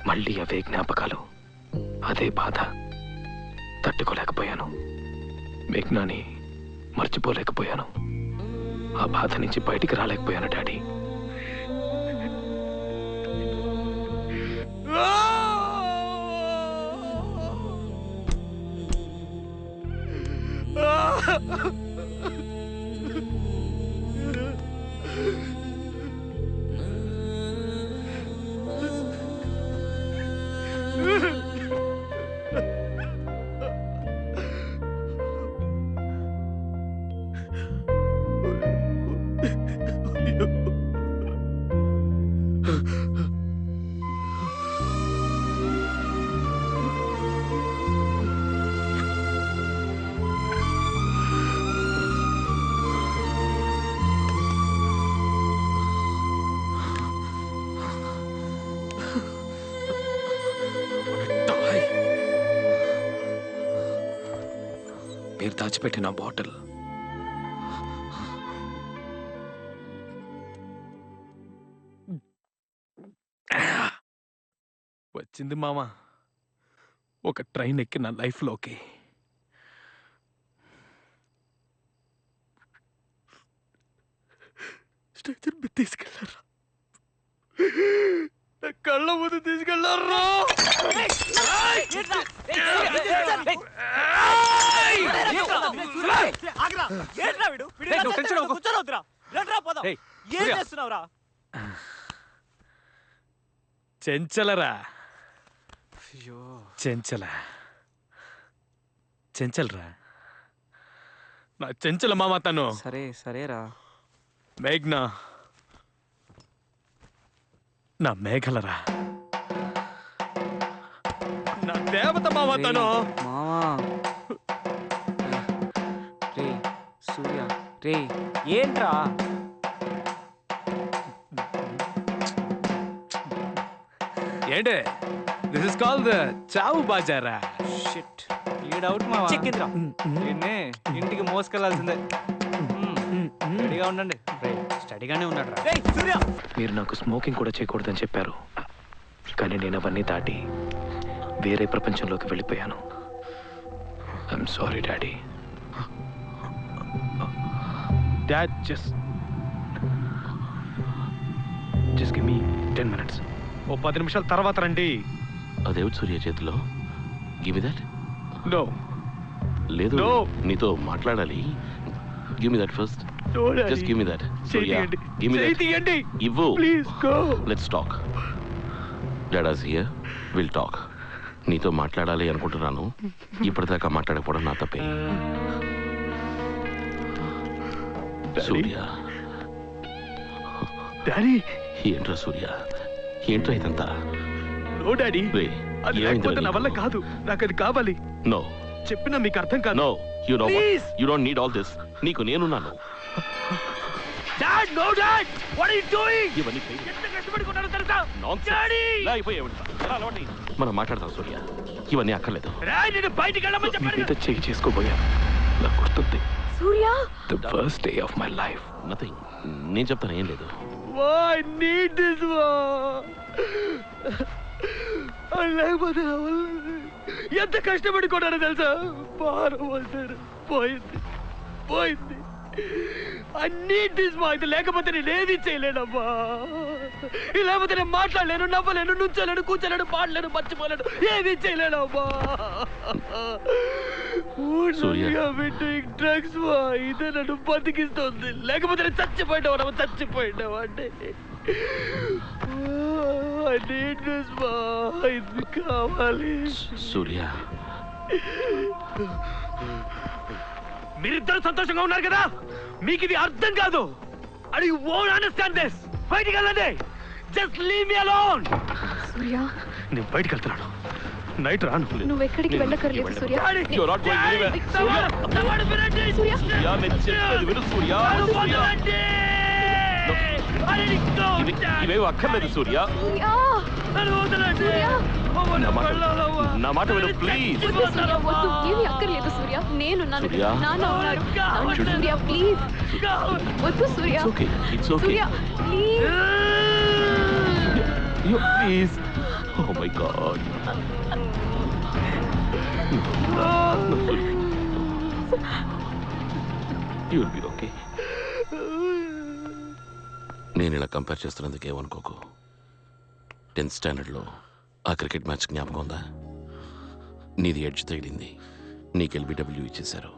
మళ్ళీ అవే జ్ఞాపకాలు, అదే బాధ. తట్టుకోలేకపోయాను. మేఘ్నాని మర్చిపోలేకపోయాను. ఆ బాధ నుంచి బయటికి రాలేకపోయాను డాడీ. మీరు దాచిపెట్టిన బాటిల్ వచ్చింది మామ. ఒక ట్రైన్ ఎక్కి నా లైఫ్లోకి. స్ట్రెచర్ మీద తీసుకెళ్ళారా? నా కళ్ళ ముందు తీసుకెళ్ళారా? చెంచలరా, చెంచలరా, నా చెంచల మామ తను. సరే సరేరా. మేఘ్నా నా మేఘలరా, నా దేవత మామ తను. మావా రే సూర్య రే ఏంట్రా? ఏంటే దిస్ ఇస్ కాల్డ్ ద చావు బాజారా. షిట్ ఈ డౌట్ మావా చిక్కిందిరా. నిన్నే ఇంటికి మోసుకెళ్లాల్సిందే. రెడీగా ఉండండి. స్టడీగానే ఉన్నాడు రా. సూర్య మీరు నాకు స్మోకింగ్ కూడా చేయకూడదని చెప్పారు, కానీ నేను అవన్నీ దాటి వేరే ప్రపంచంలోకి వెళ్ళిపోయాను. I'm sorry daddy. Dad just give me 10 minutes. ఓ 10 నిమిషాల తర్వాత రండి. అదేమిటి సూర్య చేతిలో? Give me that. నో లేదు, నీతో మాట్లాడాలి. Give me that first. Just give me that. Surya give me that. ఇవ్వు. Please go. Let's talk. Dad's here, will talk. నీతో మాట్లాడాలి అనుకుంటున్నాను. ఇప్పటిదాకా మాట్లాడకపోవడం నా తప్పే. సూర్య డాడీ. ఏంట్రా సూర్య, ఏంట్రా ఇదంతా? నో డాడీ, అది లేకపోతే నా వల్ల కాదు. నాకు అది కావాలి. నో చెప్పినా మీకు అర్థం కాదు. No, you know what, you don't need all this. నీకు నేనున్నాను. Dad, no dad, what are you doing? ఇవన్నీ ఎంత కష్టపడుకున్నారో తెలుసా? డాడీ మనం మాట్లాడతాం సూర్య, ఇవన్నీ అక్కర్లేదు. నేను బయటికి వెళ్ళమని చెప్పాను. మీద చెయ్యి చేసుకోబోయా. నాకు గుర్తుంది Surya, the first day of my life. Nothing, నేను చెప్తాను, ఏం లేదు. I need this one. లేకపోతే ఎంత కష్టపడి కొట్టారో తెలుసా? భారం వస్తారు, పోయింది పోయింది. I need this one. ఇది లేకపోతే నేను ఏది చేయలేనమ్మా. లేకపోతే నేను మాట్లాడలేను, నవ్వలేను, నుంచోలేను, కూర్చోలేను, పాడలేను, మర్చిపోలేను, ఏది చేయలేనమ్మా. డ్రగ్స్ ఇదే నన్ను బతికిస్తుంది. లేకపోతే నేను చచ్చిపోయినావు, చచ్చిపోయినావు అంటే. ఇది కావాలి సూర్య. మీరిద్దరు సంతోషంగా ఉన్నారు కదా, మీకు ఇది అర్థం కాదు. And you won't understand this. బయటికి వెళ్ళండి. Just leave me alone. Surya, నేను బయటికి వెళ్తున్నాను. నైట్ రాను. నువ్వు ఎక్కడికి వెళ్ళకర్లేదు సూర్య. You're not going anywhere. ఇవేవి అక్కర్లేదు సూర్య. నా మాట విను ప్లీజ్. ఏమి అక్కర్లేదు సూర్య, నేను నాన్న ఉన్నారు. సూర్య ప్లీజ్ వద్దు సూర్య. It's okay. Surya please. Please Oh my God. You'll be okay. నేను ఇలా కంపేర్ చేస్తున్నందుకు ఏమనుకోకు. 10th స్టాండర్డ్లో ఆ క్రికెట్ మ్యాచ్ జ్ఞాపకం ఉందా? నీది ఎడ్జ్ తగిలింది, నీకు LBW ఇచ్చేశారు.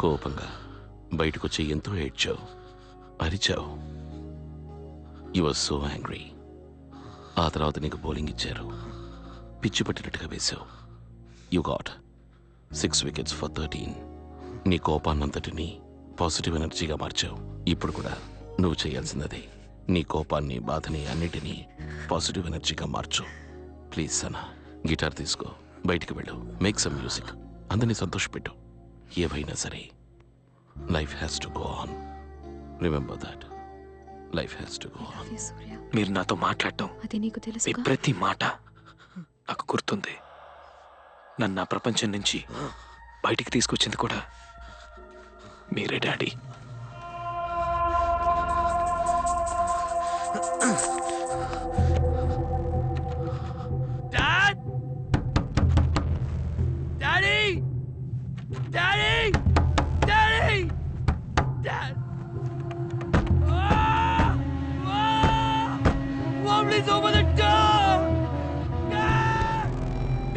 కోపంగా బయటకు వచ్చి ఎంతో ఏడ్చావు, అరిచావు. You was so angry. ఆ తర్వాత నీకు బౌలింగ్ ఇచ్చారు, పిచ్చి పట్టినట్టుగా వేశావు. You got 6 wickets for 13. నీ కోపాన్నంతటినీ పాజిటివ్ ఎనర్జీగా మార్చావు. ఇప్పుడు కూడా నువ్వు చేయాల్సిందే. నీ కోపాన్ని, బాధని అన్నిటినీ పాజిటివ్ ఎనర్జీగా మార్చు. ప్లీజ్ సనా, గిటార్ తీసుకో, బయటికి వెళ్ళు, మేక్ సమ్ మ్యూజిక్, అందరినీ సంతోషపెట్టు. ఏవైనా సరే, life has to go on. Remember that. Life has to go on. మీరు నాతో మాట్లాడటం, అది నీకు తెలుసు. మీ ప్రతి మాట నాకు గుర్తుంది. నన్ను నా ప్రపంచం నుంచి బయటికి తీసుకొచ్చింది కూడా మీరే daddy. Dad! Daddy! Daddy! Daddy! Dad! Ah! Ah! Mom, please open the door! Dad!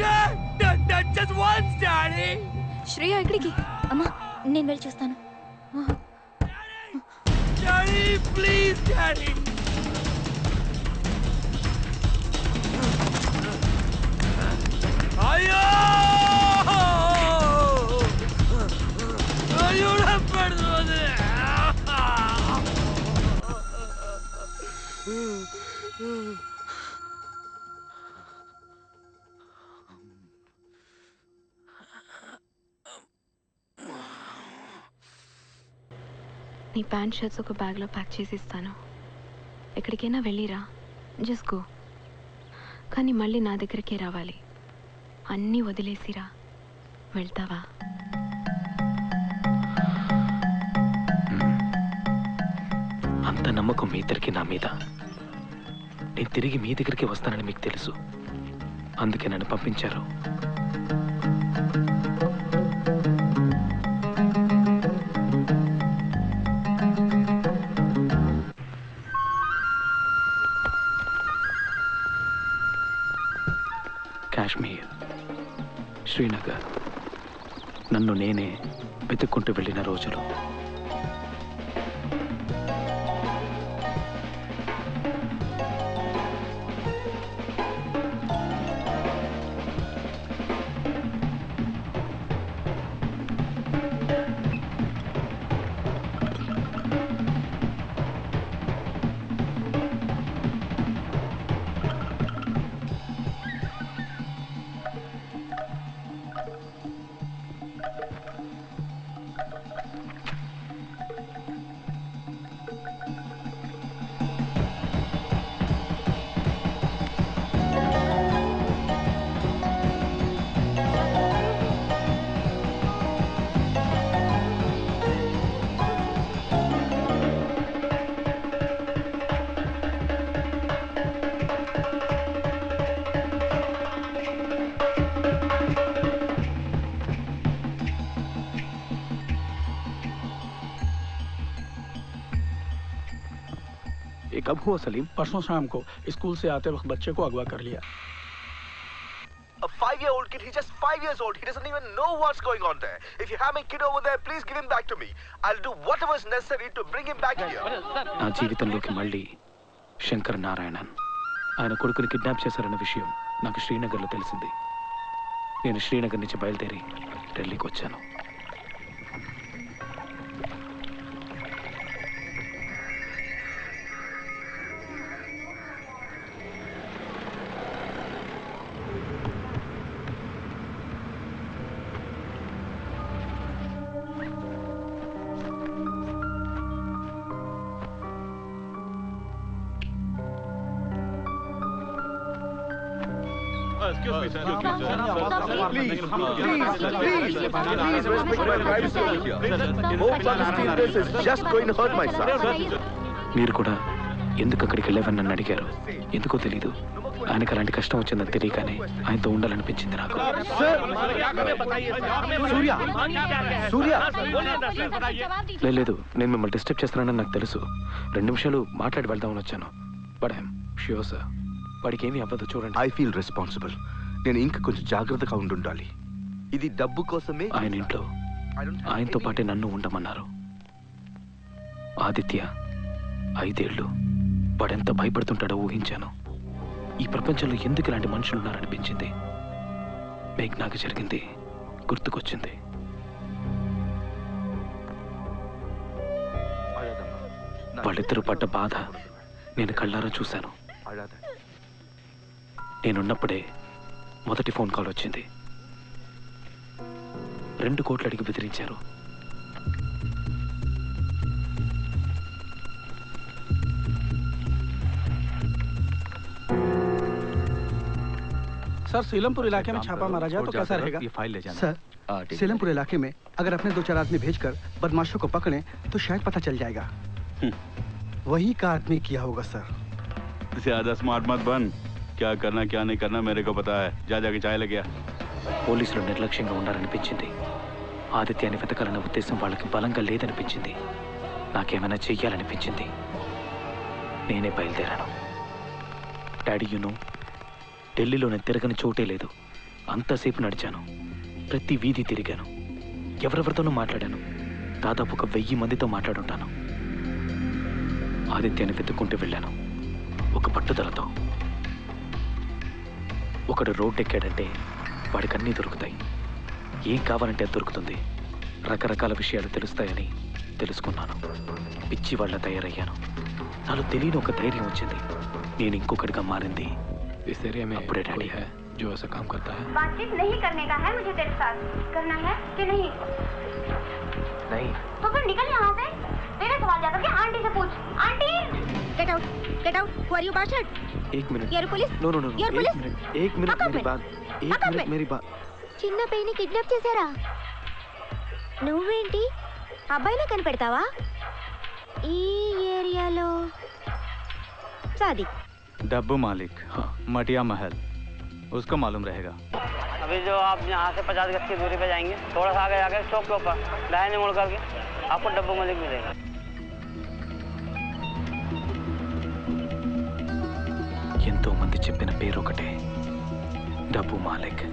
Dad! Dad! Dad! Just once, Daddy! Shreya ఎక్కడికి? అమ్మా నేను వెళ్ళి చూస్తాను. Daddy! Please, Daddy! అయ్యో! అయ్యో నా పడుతుంది. నీ ప్యాంట్ షర్ట్స్ ఒక బ్యాగ్లో ప్యాక్ చేసి ఇస్తాను. ఎక్కడికైనా వెళ్ళిరా, జస్ట్ గో. కానీ మళ్ళీ నా దగ్గరికే రావాలి. అన్నీ వదిలేసిరా. వెళ్తావా? అంత నమ్మకం మీ ఇద్దరికి నా మీద. నేను తిరిగి మీ దగ్గరికి వస్తానని మీకు తెలుసు, అందుకే నన్ను పంపించారు. కాశ్మీర్, శ్రీనగర్, నన్ను నేనే వెతుక్కుంటూ వెళ్ళిన రోజులు. ये कब हुआ सलीम? परसों शाम को स्कूल से आते वक्त बच्चे को अगवा कर लिया. A 5-year-old kid, he's just 5 years old. He doesn't even know what's going on there. If you have my kid over there, please give him back to me. I'll do whatever is necessary to bring him back here. నా జీవితంలోకి మళ్ళీ శంకర్ నారాయణన్, ఆయన కొడుకుని kidnap చేశారన్న విషయం నాకు శ్రీనగర్లో తెలిసింది. నేను శ్రీనగర్ నుంచి బయలుదేరి ఢిల్లీకి వచ్చాను. Excuse me, sir. Please respect my privacy over here. More Palestine this is just going to hurt my son. మీరు కూడా ఎందుకు అక్కడికి వెళ్ళావని నన్ను అడిగారు. ఎందుకో తెలీదు, ఆయనకు అలాంటి కష్టం వచ్చిందని తెలియగానే ఆయనతో ఉండాలనిపించింది నాకు. లేదు, నేను మిమ్మల్ని డిస్టర్బ్ చేస్తున్నానని నాకు తెలుసు. 2 నిమిషాలు మాట్లాడి వెళ్దామని వచ్చాను. బట్ ఐఎమ్ ష్యూర్ సార్, వాడికి ఏమీ అవ్వదు. చూడండి, ఐ ఫీల్ రెస్పాన్సిబుల్. నేను ఇంకా కొంచెం జాగ్రత్తగా ఉండాలి. ఇది డబ్బు కోసమే. ఆయన ఇంట్లో ఆయనతో పాటే నన్ను ఉండమన్నారు. ఆదిత్య 5 ఏళ్ళు, వాడెంత భయపడుతుంటాడో ఊహించాను. ఈ ప్రపంచంలో ఎందుకు ఇలాంటి మనుషులు ఉన్నారనిపించింది. మేఘ్నాకి జరిగింది గుర్తుకొచ్చింది. వాళ్ళిద్దరూ పడ్డ బాధ నేను కళ్ళారా చూశాను. నేనున్నప్పుడే మొదటి ఫోన్ కాల్ వచ్చింది. 2 కోట్లు అడిగి బెదిరించారు. सर सीलमपुर इलाके में छापा मारा जाए तो कैसा रहेगा? ये फाइल ले जाना। सर सीलमपुर इलाके में अगर अपने 2-4 आदमी भेजकर बदमाशों को पकड़े तो शायद पता चल जाएगा। वही का आदमी किया होगा सर। ज्यादा स्मार्ट मत बन। क्या करना क्या नहीं करना मेरे को पता है। जा जाके चाय लगे। పోలీసులు నిర్లక్ష్యంగా ఉండాలనిపించింది. ఆదిత్యాన్ని వెతకాలన్న ఉద్దేశం వాళ్ళకి బలంగా లేదనిపించింది. నాకేమైనా చెయ్యాలనిపించింది. నేనే బయలుదేరాను. డాడీ ఢిల్లీలో నేను తిరగని చోటే లేదు. అంతసేపు నడిచాను, ప్రతి వీధి తిరిగాను, ఎవరెవరితోనూ మాట్లాడాను. దాదాపు 1000 మందితో మాట్లాడుంటాను. ఆదిత్యాన్ని వెతుక్కుంటూ వెళ్ళాను ఒక పట్టుదలతో. ఒకడు రోడ్డు ఎక్కాడంటే వాడికి అన్నీ దొరుకుతాయి. ఏం కావాలంటే అది దొరుకుతుంది. రకరకాల విషయాలు తెలుస్తాయని తెలుసుకున్నాను. పిచ్చి వాళ్ళ తయారయ్యాను. నాలో తెలియని ఒక ధైర్యం వచ్చింది. నేను ఇంకొకటిగా మారింది. इस एरिया में कोई है जो ऐसा काम करता है? बातचीत नहीं करने का है मुझे तेरे साथ। करना है कि नहीं? नहीं। तो फिर निकल यहाँ से। तेरे सवाल जाकर के आंटी से पूछ। Aunty get out get out. Who are you bastard? 1 minute. यार पुलिस? No no no. यार पुलिस? 1 मिनट मेरी बात। 1 मिनट मेरी बात। చిన్న పైని కిడ్నాప్ చేశారా? నువ్వేంటి అబ్బాయిలా కనిపెడతావా? ఈ ఏరియాలో సాది डब्बू मालिक। हाँ। मटिया महल, उसको मालूम रहेगा। अभी जो आप यहाँ से 50 गज की दूरी पे जाएंगे, थोड़ा सा आगे जाके चौक के ऊपर दाहिने मुड़ करके आपको डब्बू मालिक मिलेगा। ఎంతో మంది చెప్పిన పేరు ఒకటే, డబ్బు మాలిక్.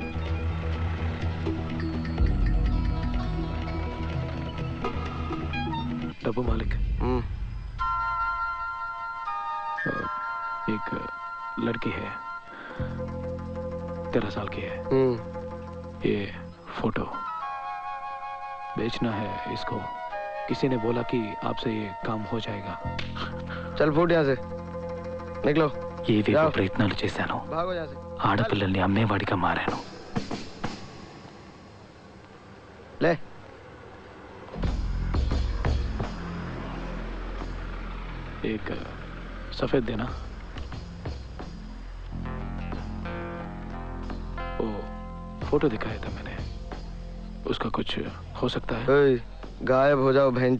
डब्बू मालिक। एक लड़की है, 13 साल की है। ये फोटो बेचना है इसको। किसी ने बोला कि आपसे ये काम हो जाएगा। चल फूट यहाँ से निकलो। ఏవేవో ప్రయత్నాలు చేశాను. भागो यहाँ से। ఆడపిల్లల్ని అమ్మేవాడిగా మారాను. ले एक सफेद देना। वो फोटो दिखाया था मैंने, उसका कुछ हो सकता है? गायब हो जाओ बहन।